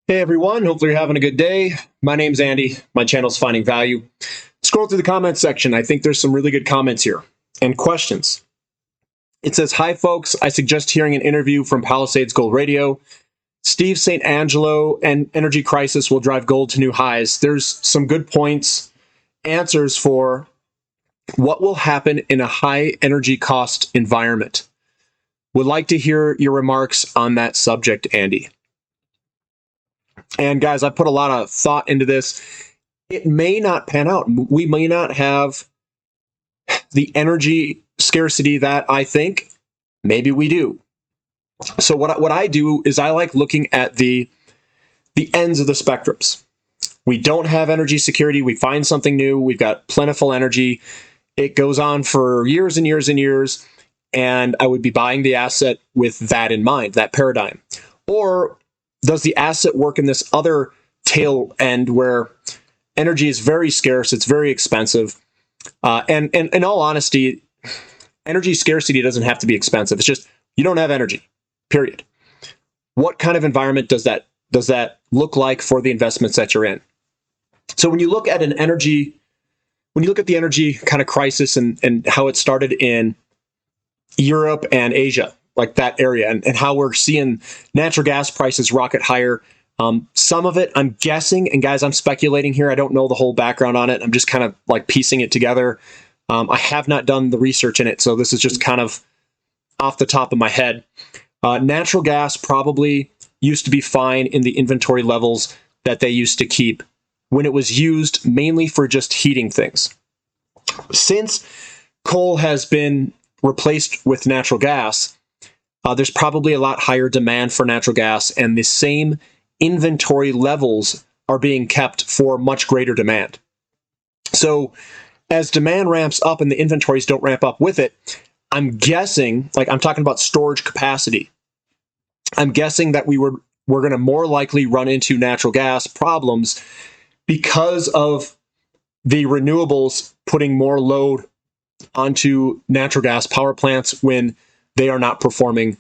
Hey everyone, hopefully you're having a good day. My name's Andy. My channel's Finding Value. Scroll through the comments section. I think there's some really good comments here and questions. It says, "Hi folks, I suggest hearing an interview from Palisades Gold Radio. Steve St. Angelo and energy crisis will drive gold to new highs." There's some good points, answers for what will happen in a high energy cost environment. Would like to hear your remarks on that subject, Andy. And guys, I put a lot of thought into this. It may not pan out. We may not have the energy scarcity that I think. Maybe we do. So what I do is I like looking at the ends of the spectrums. We don't have energy security. We find something new. We've got plentiful energy. It goes on for years and years and years. And I would be buying the asset with that in mind, that paradigm. Or does the asset work in this other tail end where energy is very scarce, it's very expensive, and in all honesty, energy scarcity doesn't have to be expensive. It's just you don't have energy, period. What kind of environment does that look like for the investments that you're in? So when you look at the energy kind of crisis and how it started in Europe and Asia, like that area, and how we're seeing natural gas prices rocket higher. Some of it, I'm guessing, and guys, I'm speculating here. I don't know the whole background on it. I'm just kind of like piecing it together. I have not done the research in it, so this is just kind of off the top of my head. Natural gas probably used to be fine in the inventory levels that they used to keep when it was used mainly for just heating things. Since coal has been replaced with natural gas, there's probably a lot higher demand for natural gas, and the same inventory levels are being kept for much greater demand. So as demand ramps up and the inventories don't ramp up with it, I'm guessing, like I'm talking about storage capacity, I'm guessing that we're going to more likely run into natural gas problems because of the renewables putting more load onto natural gas power plants when they are not performing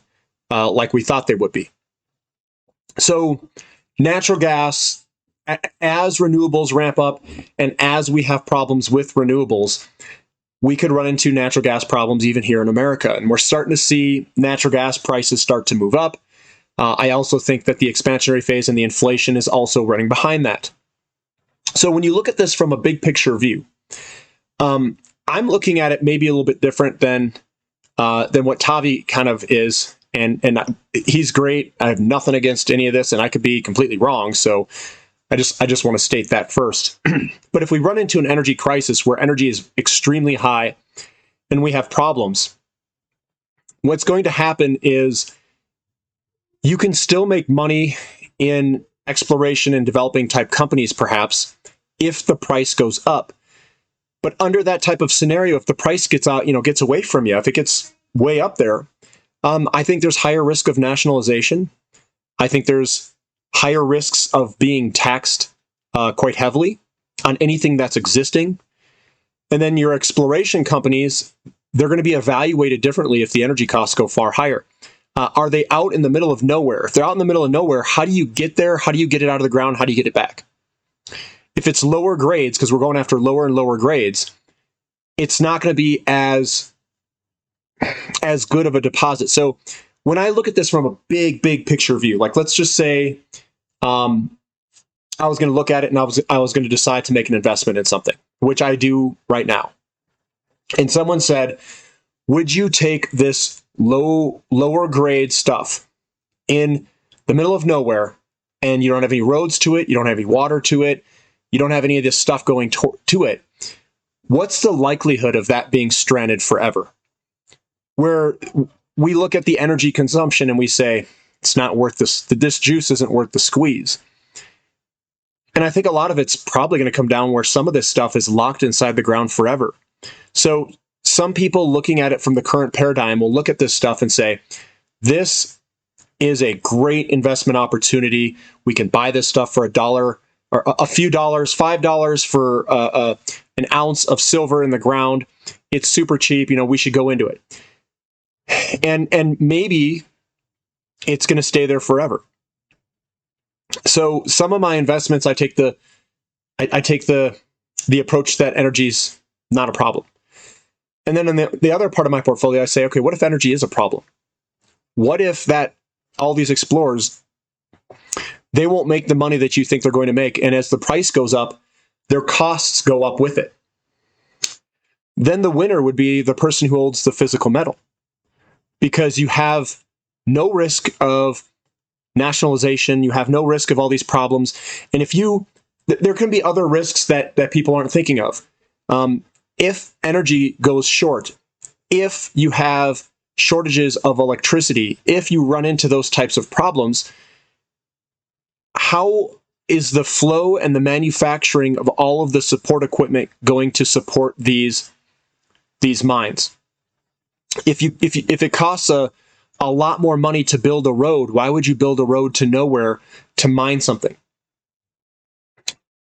like we thought they would be. So natural gas, as renewables ramp up and as we have problems with renewables, we could run into natural gas problems even here in America. And we're starting to see natural gas prices start to move up. I also think that the expansionary phase and the inflation is also running behind that. So when you look at this from a big picture view, I'm looking at it maybe a little bit different than what Tavi kind of is, and he's great. I have nothing against any of this, and I could be completely wrong. So I just want to state that first. But if we run into an energy crisis where energy is extremely high and we have problems, what's going to happen is you can still make money in exploration and developing type companies, perhaps, if the price goes up. But under that type of scenario, if the price gets away from you, if it gets way up there, I think there's higher risk of nationalization. I think there's higher risks of being taxed quite heavily on anything that's existing. And then your exploration companies, they're going to be evaluated differently if the energy costs go far higher. Are they out in the middle of nowhere? If they're out in the middle of nowhere, how do you get there? How do you get it out of the ground? How do you get it back? If it's lower grades, because we're going after lower and lower grades, it's not going to be as good of a deposit. So when I look at this from a big picture view, like let's just say I was going to look at it and I was going to decide to make an investment in something, which I do right now. And someone said, would you take this lower grade stuff in the middle of nowhere, and you don't have any roads to it, you don't have any water to it, you don't have any of this stuff going to it? What's the likelihood of that being stranded forever? Where we look at the energy consumption and we say, it's not worth this juice isn't worth the squeeze. And I think a lot of it's probably going to come down where some of this stuff is locked inside the ground forever. So some people looking at it from the current paradigm will look at this stuff and say, this is a great investment opportunity. We can buy this stuff for $1 or a few dollars, $5 for an ounce of silver in the ground. It's super cheap. We should go into it. And maybe it's going to stay there forever. So some of my investments, I take the approach that energy's not a problem. And then in the other part of my portfolio, I say, okay, what if energy is a problem? What if that all these explorers, they won't make the money that you think they're going to make, and as the price goes up, their costs go up with it? Then the winner would be the person who holds the physical metal, because you have no risk of nationalization, you have no risk of all these problems, and there can be other risks that people aren't thinking of. If energy goes short, if you have shortages of electricity, if you run into those types of problems, how is the flow and the manufacturing of all of the support equipment going to support these mines? If it costs a lot more money to build a road, why would you build a road to nowhere to mine something?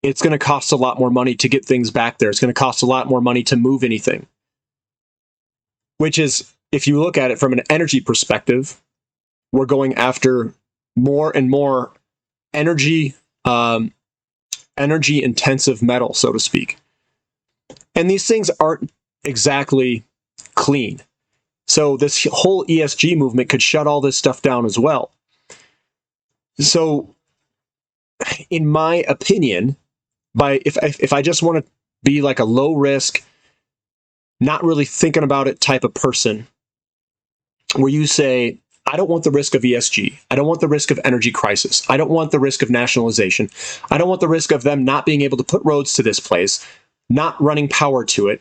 It's going to cost a lot more money to get things back there. It's going to cost a lot more money to move anything. Which is, if you look at it from an energy perspective, we're going after more and more energy intensive metal, so to speak. And these things aren't exactly clean. So this whole ESG movement could shut all this stuff down as well. So in my opinion, if I just want to be like a low risk, not really thinking about it type of person, where you say, I don't want the risk of ESG. I don't want the risk of energy crisis. I don't want the risk of nationalization. I don't want the risk of them not being able to put roads to this place, not running power to it.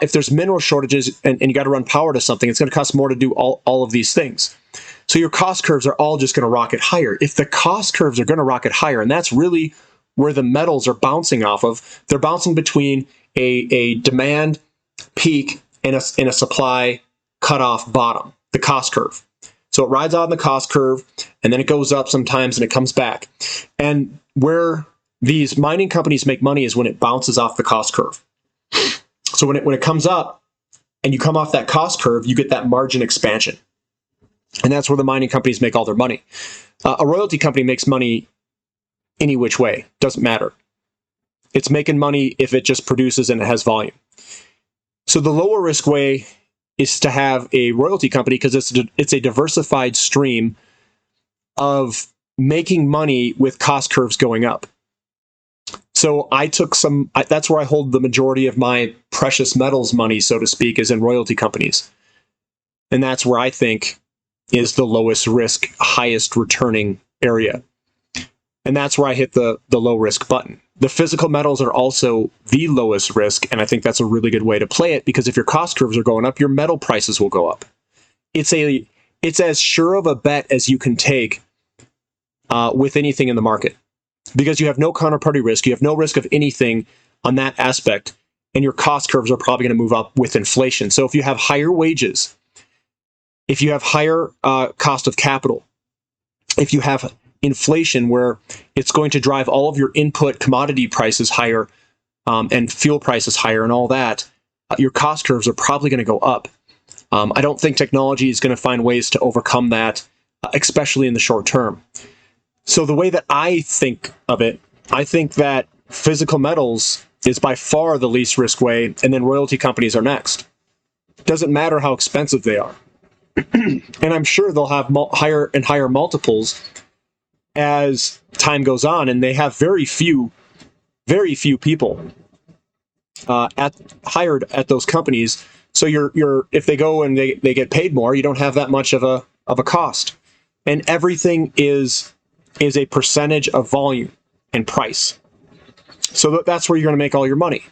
If there's mineral shortages and you got to run power to something, it's going to cost more to do all of these things. So your cost curves are all just going to rocket higher. If the cost curves are going to rocket higher, and that's really where the metals are bouncing off of, they're bouncing between a demand peak and a supply cutoff bottom, the cost curve. So it rides on the cost curve, and then it goes up sometimes, and it comes back. And where these mining companies make money is when it bounces off the cost curve. So when it comes up, and you come off that cost curve, you get that margin expansion. And that's where the mining companies make all their money. A royalty company makes money any which way, doesn't matter. It's making money if it just produces and it has volume. So the lower risk way is to have a royalty company, because it's a diversified stream of making money with cost curves going up. So that's where I hold the majority of my precious metals money, so to speak, is in royalty companies. And that's where I think is the lowest risk, highest returning area. And that's where I hit the low risk button. The physical metals are also the lowest risk, and I think that's a really good way to play it, because if your cost curves are going up, your metal prices will go up. It's as sure of a bet as you can take with anything in the market, because you have no counterparty risk, you have no risk of anything on that aspect, and your cost curves are probably going to move up with inflation. So if you have higher wages, if you have higher cost of capital, if you have inflation where it's going to drive all of your input commodity prices higher and fuel prices higher and all that, your cost curves are probably going to go up. I don't think technology is going to find ways to overcome that, especially in the short term. So the way that I think of it, I think that physical metals is by far the least risk way, and then royalty companies are next. Doesn't matter how expensive they are. And I'm sure they'll have higher and higher multiples as time goes on, and they have very few people hired at those companies. So if they go and they get paid more, you don't have that much of a cost, and everything is a percentage of volume and price. So that's where you're going to make all your money.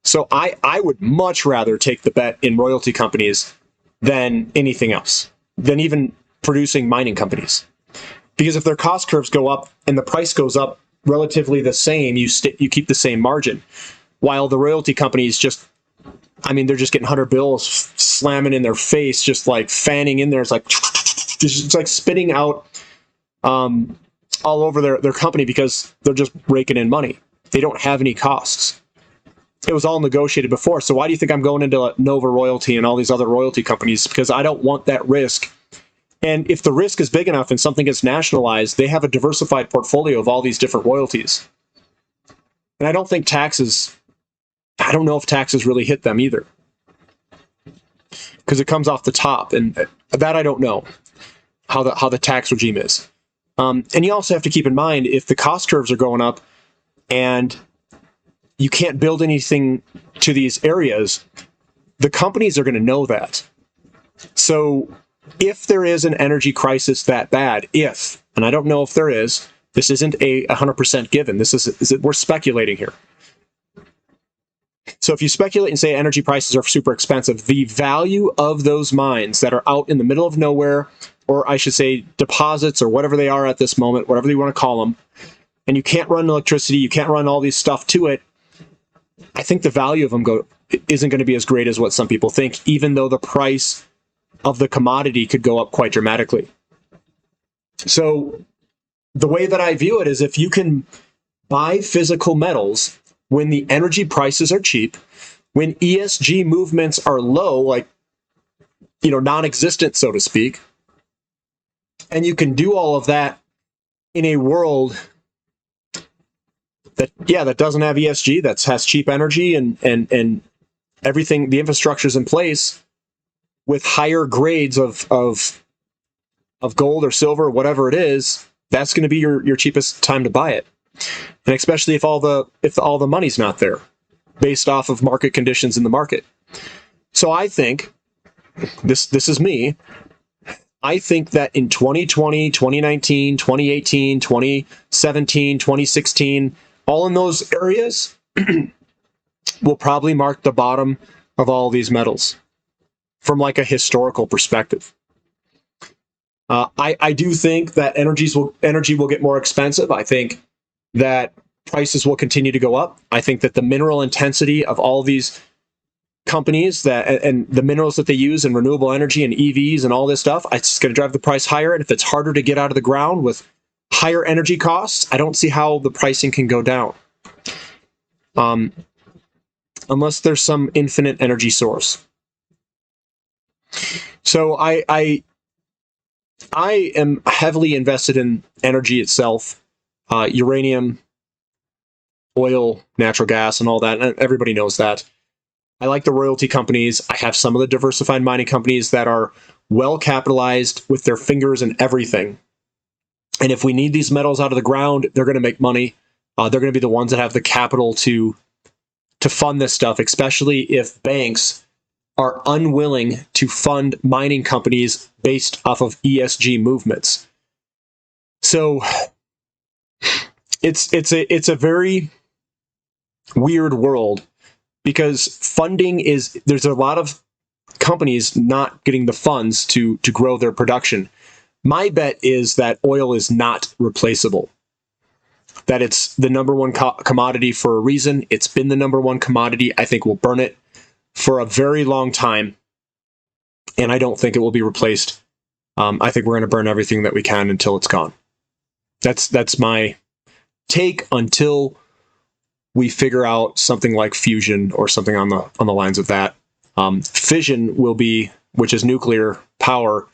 So I would much rather take the bet in royalty companies than anything else, than even producing mining companies. Because if their cost curves go up and the price goes up relatively the same, you keep the same margin. While the royalty companies they're just getting 100 bills slamming in their face, just like fanning in there. It's like spitting out all over their company, because they're just raking in money. They don't have any costs. It was all negotiated before. So why do you think I'm going into Nova Royalty and all these other royalty companies? Because I don't want that risk. And if the risk is big enough and something gets nationalized, they have a diversified portfolio of all these different royalties. And I don't think I don't know if taxes really hit them either, because it comes off the top, and that I don't know how the tax regime is. And you also have to keep in mind, if the cost curves are going up and you can't build anything to these areas, the companies are going to know that. So if there is an energy crisis that bad, and I don't know if there is, this isn't a 100% given. We're speculating here. So if you speculate and say energy prices are super expensive, the value of those mines that are out in the middle of nowhere, or I should say deposits or whatever they are at this moment, whatever you want to call them, and you can't run electricity, you can't run all these stuff to it, I think the value of them isn't going to be as great as what some people think, even though the price of the commodity could go up quite dramatically. So the way that I view it is, if you can buy physical metals when the energy prices are cheap, when ESG movements are low, like, non-existent, so to speak, and you can do all of that in a world that doesn't have ESG, that has cheap energy and everything, the infrastructure's in place with higher grades of gold or silver, or whatever it is, that's going to be your cheapest time to buy it. And especially if all the money's not there, based off of market conditions in the market. So I think, this is me, I think that in 2020, 2019, 2018, 2017, 2016, all in those areas will probably mark the bottom of all these metals from like a historical perspective. I do think that energy will get more expensive. I think that prices will continue to go up. I think that the mineral intensity of all these companies and the minerals that they use in renewable energy and EVs and all this stuff, it's going to drive the price higher. And if it's harder to get out of the ground with higher energy costs, I don't see how the pricing can go down. Unless there's some infinite energy source. So I am heavily invested in energy itself, uranium, oil, natural gas, and all that. And everybody knows that. I like the royalty companies. I have some of the diversified mining companies that are well capitalized with their fingers in everything. And if we need these metals out of the ground, they're going to make money. They're going to be the ones that have the capital to fund this stuff, especially if banks are unwilling to fund mining companies based off of ESG movements. So it's a very weird world, because there's a lot of companies not getting the funds to grow their production. My bet is that oil is not replaceable, that it's the number one commodity for a reason. It's been the number one commodity. I think we'll burn it for a very long time, and I don't think it will be replaced. I think we're going to burn everything that we can until it's gone. That's my take, until we figure out something like fusion or something on the lines of that. Fission which is nuclear power,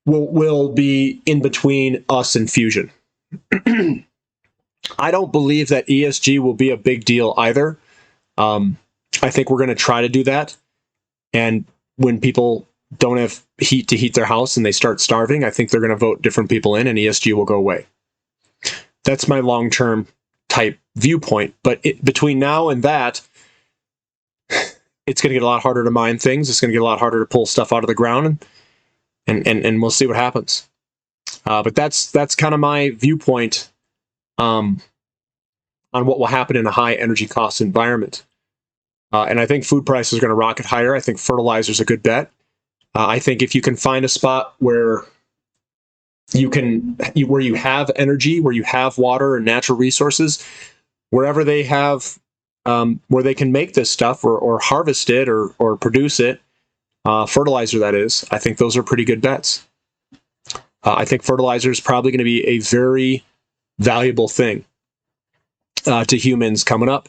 will be in between us and fusion. I don't believe that ESG will be a big deal either. I think we're going to try to do that. And when people don't have heat to heat their house and they start starving, I think they're going to vote different people in and ESG will go away. That's my long-term type viewpoint. But between now and that, it's going to get a lot harder to mine things. It's going to get a lot harder to pull stuff out of the ground, and we'll see what happens. But that's kind of my viewpoint on what will happen in a high energy cost environment. And I think food prices are going to rocket higher. I think fertilizer is a good bet. I think if you can find a spot where you have energy, where you have water and natural resources, wherever they have, where they can make this stuff or harvest it or produce it, fertilizer that is, I think those are pretty good bets. I think fertilizer is probably going to be a very valuable thing to humans coming up.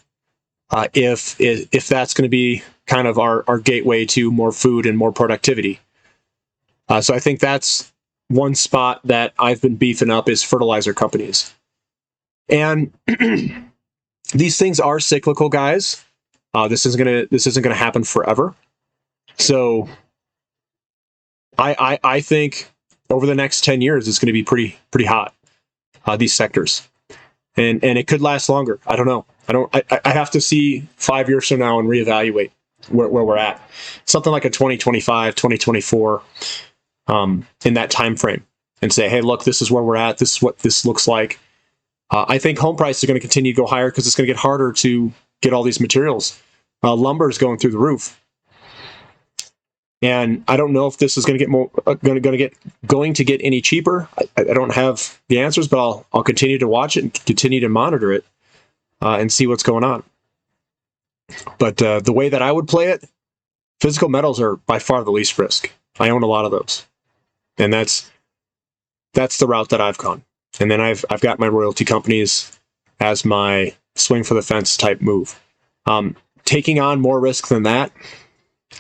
If that's going to be kind of our gateway to more food and more productivity. So I think that's one spot that I've been beefing up is fertilizer companies. And these things are cyclical, guys. This isn't gonna happen forever. So I think over the next 10 years it's going to be pretty hot. These sectors, and it could last longer. I don't know. I have to see 5 years from now and reevaluate where we're at. Something like a 2025, 2024, in that time frame, and say, hey, look, this is where we're at. This is what this looks like. I think home prices are going to continue to go higher because it's going to get harder to get all these materials. Lumber is going through the roof, and I don't know if this is going to get more going to get any cheaper. I don't have the answers, but I'll continue to watch it and continue to monitor it and see what's going on. But the way that I would play it, physical metals are by far the least risk. I own a lot of those, and that's the route that I've gone. And then I've got my royalty companies as my swing for the fence type move. Taking on more risk than that,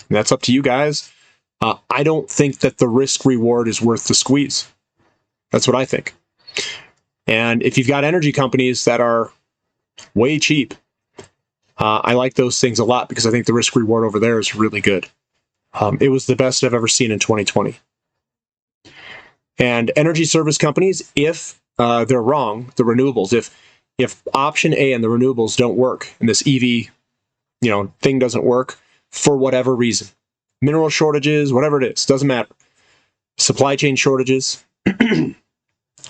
that's up to you guys. I don't think that the risk reward is worth the squeeze. That's what I think. And if you've got energy companies that are way cheap, I like those things a lot because I think the risk reward over there is really good. It was the best I've ever seen in 2020. And energy service companies, if they're wrong, the renewables, if option A and the renewables don't work and this EV thing doesn't work for whatever reason, mineral shortages, whatever it is, doesn't matter. Supply chain shortages,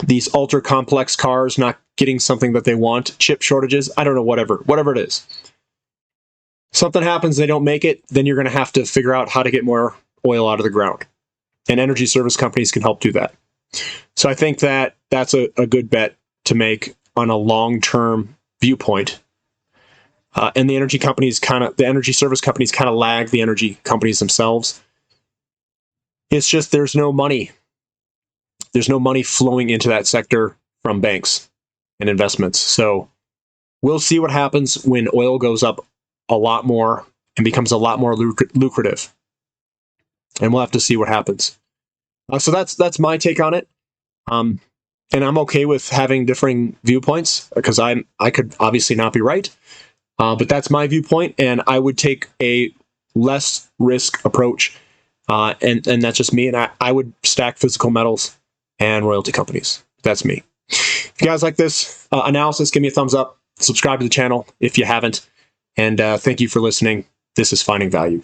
these ultra complex cars not getting something that they want, chip shortages, I don't know, whatever it is. Something happens, they don't make it, then you're going to have to figure out how to get more oil out of the ground. And energy service companies can help do that. So I think that that's a good bet to make on a long-term viewpoint. And the energy service companies kind of lag the energy companies themselves. It's just there's no money. There's no money flowing into that sector from banks and investments. So we'll see what happens when oil goes up a lot more and becomes a lot more lucrative. And we'll have to see what happens. So that's my take on it. And I'm okay with having differing viewpoints because I could obviously not be right. But that's my viewpoint, and I would take a less risk approach. And that's just me. And I would stack physical metals and royalty companies. That's me. If you guys like this analysis, give me a thumbs up. Subscribe to the channel if you haven't. And thank you for listening. This is Finding Value.